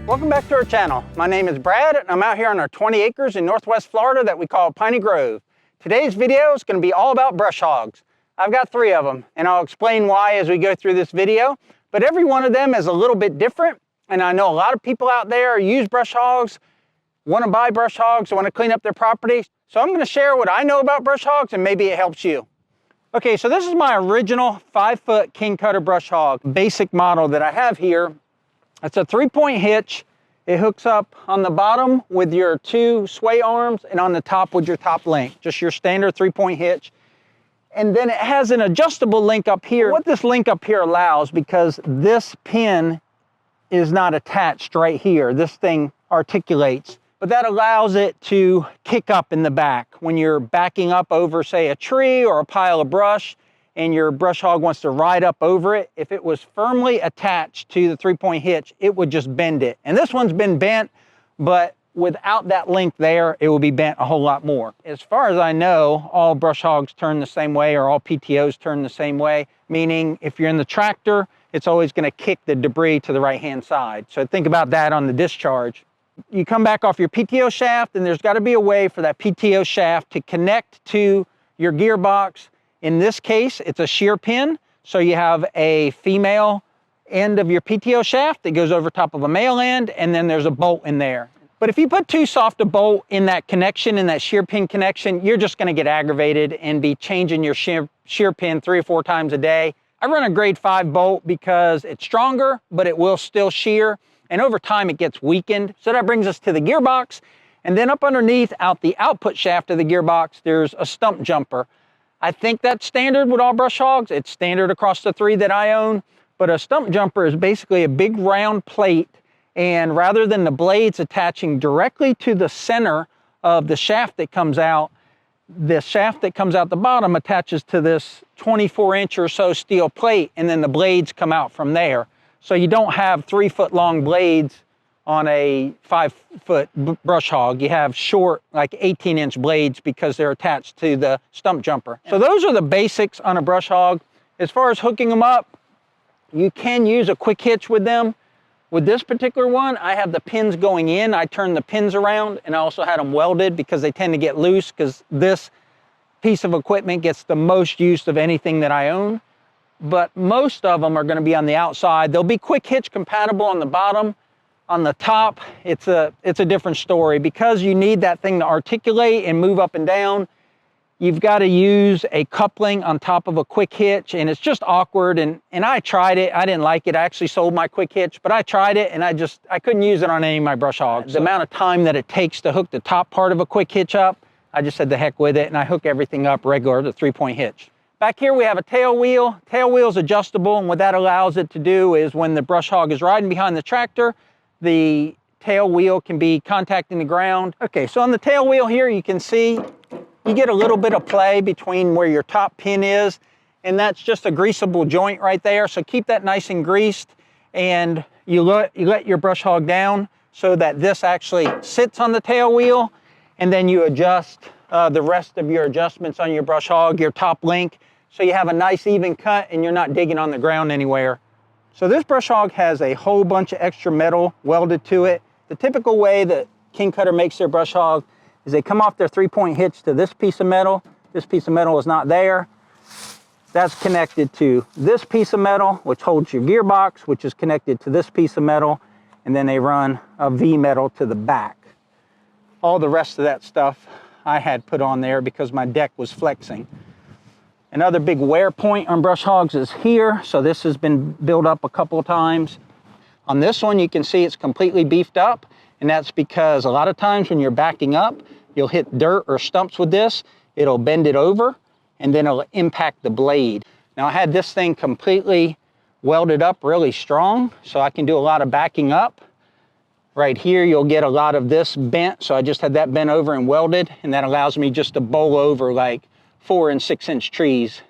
Welcome back to our channel. My name is Brad and I'm out here on our 20 acres in Northwest Florida that we call Piney Grove. Today's video is going to be all about brush hogs. I've got 3 of them and I'll explain why as we go through this video, but every one of them is a little bit different, and I know a lot of people out there use brush hogs, want to buy brush hogs, want to clean up their property. So I'm going to share what I know about brush hogs and maybe it helps you. Okay, so this is my original 5-foot king cutter brush hog basic model that I have here. It's a 3-point hitch. It hooks up on the bottom with your 2 sway arms and on the top with your top link, just your standard 3-point hitch. And then it has an adjustable link up here. What this link up here allows, because this pin is not attached right here, this thing articulates, but that allows it to kick up in the back. When you're backing up over, say, a tree or a pile of brush, and your brush hog wants to ride up over it, if it was firmly attached to the 3-point hitch, it would just bend it. And this one's been bent, but without that link there, it will be bent a whole lot more. As far as I know, all brush hogs turn the same way, or all PTOs turn the same way, meaning if you're in the tractor, it's always gonna kick the debris to the right-hand side. So think about that on the discharge. You come back off your PTO shaft, and there's gotta be a way for that PTO shaft to connect to your gearbox. In this case, it's a shear pin, so you have a female end of your PTO shaft that goes over top of a male end, and then there's a bolt in there. But if you put too soft a bolt in that connection, in that shear pin connection, you're just gonna get aggravated and be changing your shear pin 3 or 4 times a day. I run a grade 5 bolt because it's stronger, but it will still shear, and over time it gets weakened. So that brings us to the gearbox, and then up underneath, out the output shaft of the gearbox, there's a stump jumper. I think that's standard with all brush hogs. It's standard across the 3 that I own, but a stump jumper is basically a big round plate, and rather than the blades attaching directly to the center of the shaft that comes out, the shaft that comes out the bottom attaches to this 24-inch or so steel plate, and then the blades come out from there. So you don't have 3-foot-long blades on a 5-foot brush hog. You have short, like 18-inch blades, because they're attached to the stump jumper. So those are the basics on a brush hog. As far as hooking them up, you can use a quick hitch with them. With this particular one, I have the pins going in. I turn the pins around, and I also had them welded because they tend to get loose, because this piece of equipment gets the most use of anything that I own. But most of them are going to be on the outside. They'll be quick hitch compatible on the bottom. On the top, it's a different story. Because you need that thing to articulate and move up and down, you've got to use a coupling on top of a quick hitch, and it's just awkward. And I tried it. I didn't like it. I actually sold my quick hitch, but I tried it, and I couldn't use it on any of my brush hogs. The amount of time that it takes to hook the top part of a quick hitch up, I just said the heck with it, and I hook everything up regular, the 3-point hitch. Back here we have a tail wheel. Tail wheel's adjustable, and what that allows it to do is when the brush hog is riding behind the tractor, the tail wheel can be contacting the ground. Okay, so on the tail wheel here, you can see you get a little bit of play between where your top pin is, and that's just a greasable joint right there. So keep that nice and greased, and you let your brush hog down so that this actually sits on the tail wheel, and then you adjust the rest of your adjustments on your brush hog, your top link, so you have a nice even cut and you're not digging on the ground anywhere. So this brush hog has a whole bunch of extra metal welded to it. The typical way that king cutter makes their brush hog is they come off their 3-point hitch to this piece of metal. This piece of metal is not there. That's connected to this piece of metal, which holds your gearbox, which is connected to this piece of metal, and then they run a V metal to the back. All the rest of that stuff I had put on there because my deck was flexing. Another big wear point on brush hogs is here. So this has been built up a couple of times. On this one, you can see it's completely beefed up, and that's because a lot of times when you're backing up, you'll hit dirt or stumps with this, it'll bend it over, and then it'll impact the blade. Now I had this thing completely welded up really strong, so I can do a lot of backing up. Right here, you'll get a lot of this bent, so I just had that bent over and welded, and that allows me just to bowl over like 4- and 6-inch trees.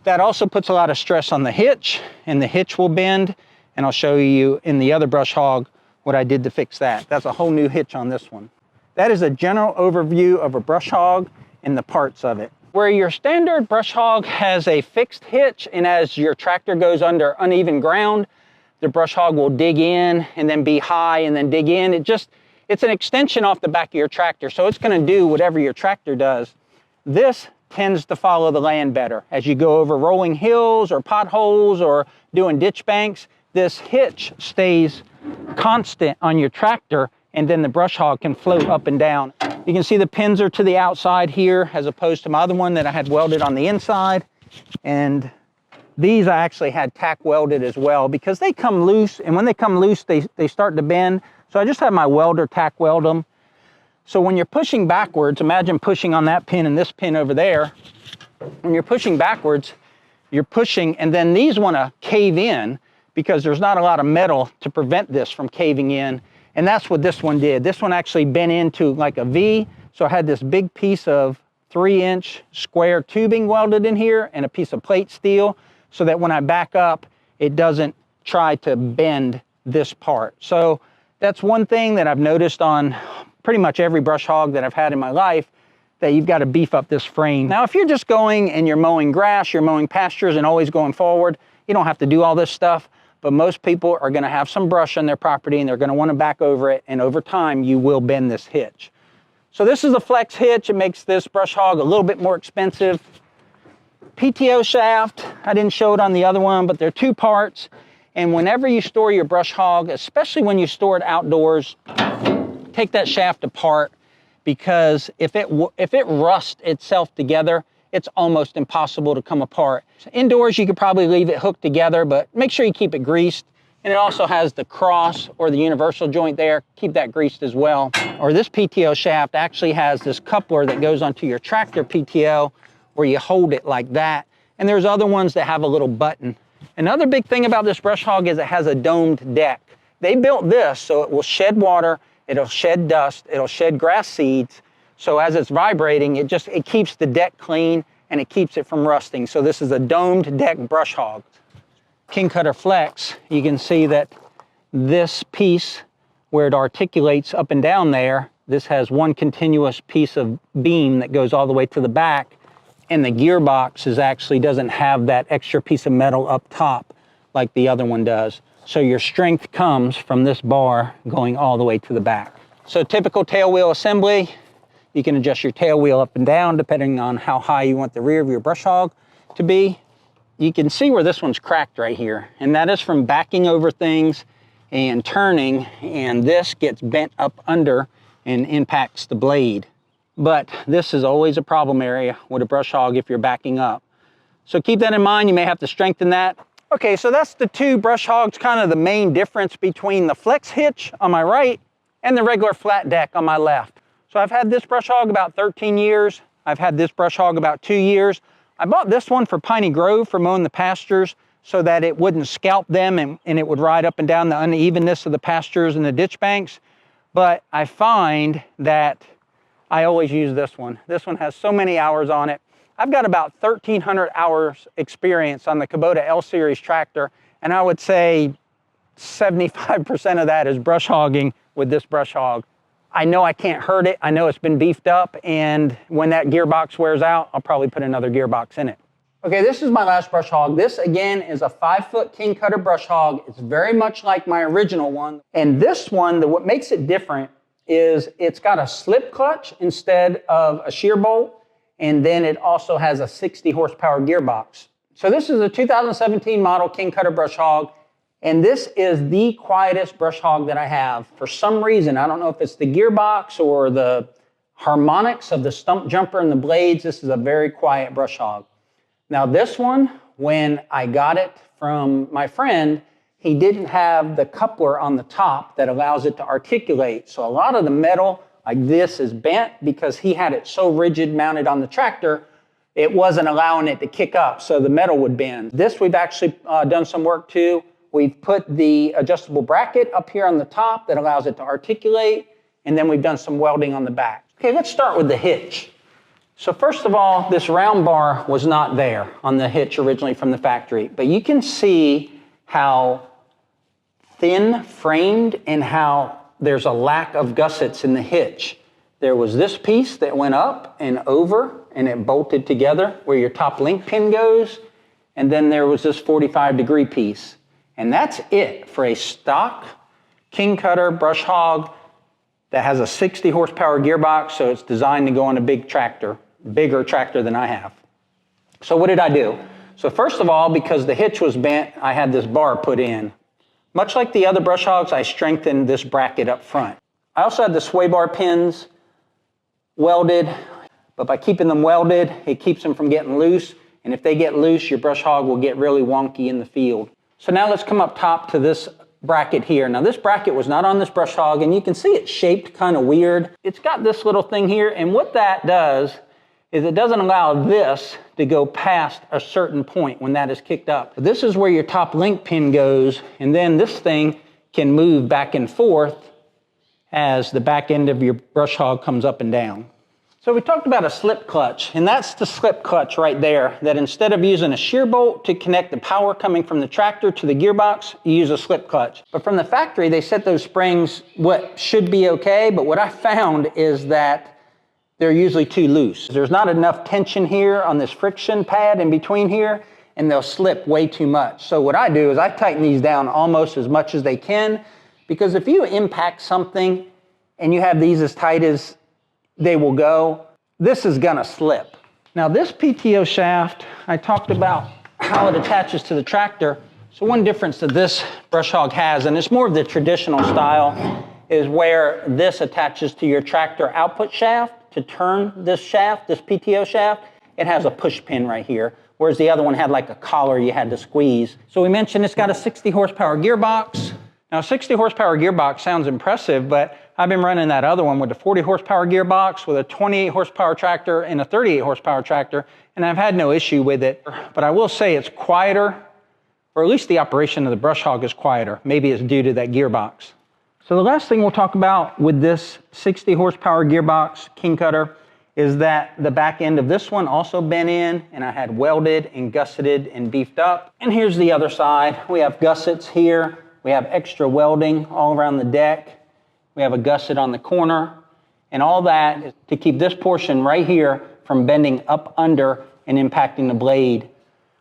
That also puts a lot of stress on the hitch, and the hitch will bend, and I'll show you in the other brush hog what I did to fix that. That's a whole new hitch on this one. That is a general overview of a brush hog and the parts of it. Where your standard brush hog has a fixed hitch, and as your tractor goes under uneven ground, the brush hog will dig in and then be high and then dig in. It's an extension off the back of your tractor, so it's going to do whatever your tractor does. This tends to follow the land better. As you go over rolling hills or potholes or doing ditch banks, this hitch stays constant on your tractor, and then the brush hog can float up and down. You can see the pins are to the outside here as opposed to my other one that I had welded on the inside. And these I actually had tack welded as well because they come loose, and when they come loose, they start to bend. So I just had my welder tack weld them. So when you're pushing backwards, imagine pushing on that pin and this pin over there. When you're pushing backwards, you're pushing, and then these want to cave in because there's not a lot of metal to prevent this from caving in. And that's what this one did. This one actually bent into like a V. So I had this big piece of 3-inch square tubing welded in here and a piece of plate steel so that when I back up, it doesn't try to bend this part. So that's one thing that I've noticed on pretty much every brush hog that I've had in my life, that you've got to beef up this frame. Now, if you're just going and you're mowing grass, you're mowing pastures and always going forward, you don't have to do all this stuff, but most people are going to have some brush on their property and they're going to want to back over it, and over time you will bend this hitch. So this is a flex hitch. It makes this brush hog a little bit more expensive. PTO shaft, I didn't show it on the other one, but they're 2 parts. And whenever you store your brush hog, especially when you store it outdoors, take that shaft apart, because if it rusts itself together, it's almost impossible to come apart. So indoors, you could probably leave it hooked together, but make sure you keep it greased. And it also has the cross or the universal joint there. Keep that greased as well. Or this PTO shaft actually has this coupler that goes onto your tractor PTO where you hold it like that. And there's other ones that have a little button. Another big thing about this brush hog is it has a domed deck. They built this so it will shed water, it'll shed dust, it'll shed grass seeds. So as it's vibrating, it keeps the deck clean and it keeps it from rusting. So this is a domed deck brush hog. King Cutter Flex, you can see that this piece where it articulates up and down there, this has one continuous piece of beam that goes all the way to the back, and the gearbox doesn't have that extra piece of metal up top like the other one does. So your strength comes from this bar going all the way to the back. So typical tail wheel assembly, you can adjust your tail wheel up and down depending on how high you want the rear of your brush hog to be. You can see where this one's cracked right here, and that is from backing over things and turning, and this gets bent up under and impacts the blade. But this is always a problem area with a brush hog if you're backing up. So keep that in mind. You may have to strengthen that. Okay, so that's the 2 brush hogs, kind of the main difference between the flex hitch on my right and the regular flat deck on my left. So I've had this brush hog about 13 years. I've had this brush hog about 2 years. I bought this one for Piney Grove for mowing the pastures so that it wouldn't scalp them and it would ride up and down the unevenness of the pastures and the ditch banks. But I find that I always use this one. This one has so many hours on it. I've got about 1,300 hours experience on the Kubota L series tractor, and I would say 75% of that is brush hogging with this brush hog. I know I can't hurt it. I know it's been beefed up, and when that gearbox wears out, I'll probably put another gearbox in it. Okay, this is my last brush hog. This, again, is a 5-foot King Cutter brush hog. It's very much like my original one. And this one, what makes it different is it's got a slip clutch instead of a shear bolt, and then it also has a 60 horsepower gearbox. So this is a 2017 model King Cutter brush hog. And this is the quietest brush hog that I have. For some reason, I don't know if it's the gearbox or the harmonics of the stump jumper and the blades, this is a very quiet brush hog. Now this one, when I got it from my friend, he didn't have the coupler on the top that allows it to articulate. So a lot of the metal like this is bent because he had it so rigid mounted on the tractor, it wasn't allowing it to kick up, so the metal would bend. This we've actually done some work too. We've put the adjustable bracket up here on the top that allows it to articulate, and then we've done some welding on the back. Okay, let's start with the hitch. So first of all, this round bar was not there on the hitch originally from the factory, but you can see how thin framed and how there's a lack of gussets in the hitch. There was this piece that went up and over and it bolted together where your top link pin goes, and then there was this 45-degree piece. And that's it for a stock king cutter brush hog that has a 60 horsepower gearbox, so it's designed to go on a big tractor, bigger tractor than I have. So what did I do? So first of all, because the hitch was bent, I had this bar put in. Much like the other brush hogs, I strengthened this bracket up front. I also had the sway bar pins welded, but by keeping them welded, it keeps them from getting loose. And if they get loose, your brush hog will get really wonky in the field. So now let's come up top to this bracket here. Now this bracket was not on this brush hog, and you can see it's shaped kind of weird. It's got this little thing here, and what that does is it doesn't allow this to go past a certain point when that is kicked up. This is where your top link pin goes, and then this thing can move back and forth as the back end of your brush hog comes up and down. So we talked about a slip clutch, and that's the slip clutch right there, that instead of using a shear bolt to connect the power coming from the tractor to the gearbox, you use a slip clutch. But from the factory, they set those springs what should be okay, but what I found is that they're usually too loose. There's not enough tension here on this friction pad in between here, and they'll slip way too much. So what I do is I tighten these down almost as much as they can, because if you impact something and you have these as tight as they will go, this is gonna slip. Now this PTO shaft, I talked about how it attaches to the tractor. So one difference that this brush hog has, and it's more of the traditional style, is where this attaches to your tractor output shaft. To turn this shaft, this PTO shaft, it has a push pin right here, whereas the other one had like a collar you had to squeeze. So we mentioned it's got a 60 horsepower gearbox. Now a 60 horsepower gearbox sounds impressive, but I've been running that other one with a 40 horsepower gearbox, with a 28 horsepower tractor and a 38 horsepower tractor, and I've had no issue with it. But I will say it's quieter, or at least the operation of the brush hog is quieter. Maybe it's due to that gearbox. So the last thing we'll talk about with this 60 horsepower gearbox king cutter is that the back end of this one also bent in, and I had welded and gusseted and beefed up. And here's the other side. We have gussets here. We have extra welding all around the deck. We have a gusset on the corner, and all that is to keep this portion right here from bending up under and impacting the blade.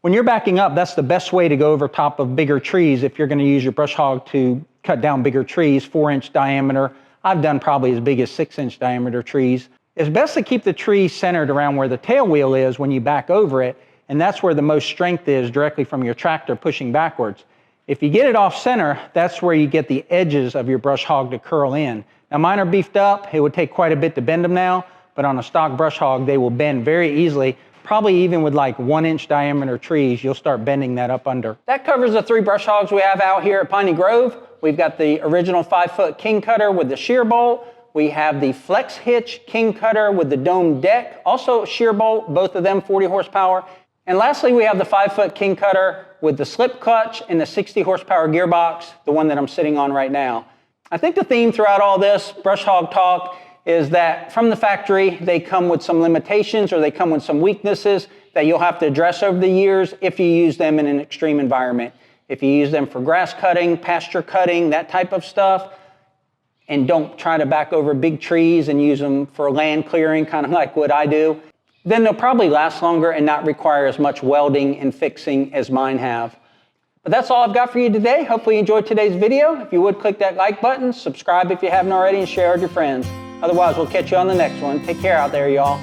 When you're backing up, that's the best way to go over top of bigger trees if you're going to use your brush hog to cut down bigger trees, 4-inch diameter. I've done probably as big as 6-inch diameter trees. It's best to keep the tree centered around where the tail wheel is when you back over it, and that's where the most strength is, directly from your tractor pushing backwards. If you get it off center, that's where you get the edges of your brush hog to curl in. Now mine are beefed up. It would take quite a bit to bend them now, but on a stock brush hog, they will bend very easily. Probably even with like 1-inch diameter trees, you'll start bending that up under. That covers the 3 brush hogs we have out here at Piney Grove. We've got the original 5-foot king cutter with the shear bolt. We have the Flex Hitch king cutter with the dome deck, also shear bolt, both of them 40 horsepower. And lastly, we have the 5-foot king cutter with the slip clutch and the 60 horsepower gearbox, the one that I'm sitting on right now. I think the theme throughout all this brush hog talk is that from the factory, they come with some limitations, or they come with some weaknesses that you'll have to address over the years if you use them in an extreme environment. If you use them for grass cutting, pasture cutting, that type of stuff, and don't try to back over big trees and use them for land clearing, kind of like what I do, then they'll probably last longer and not require as much welding and fixing as mine have. But that's all I've got for you today. Hopefully you enjoyed today's video. If you would, click that like button, subscribe if you haven't already, and share with your friends. Otherwise, we'll catch you on the next one. Take care out there, y'all.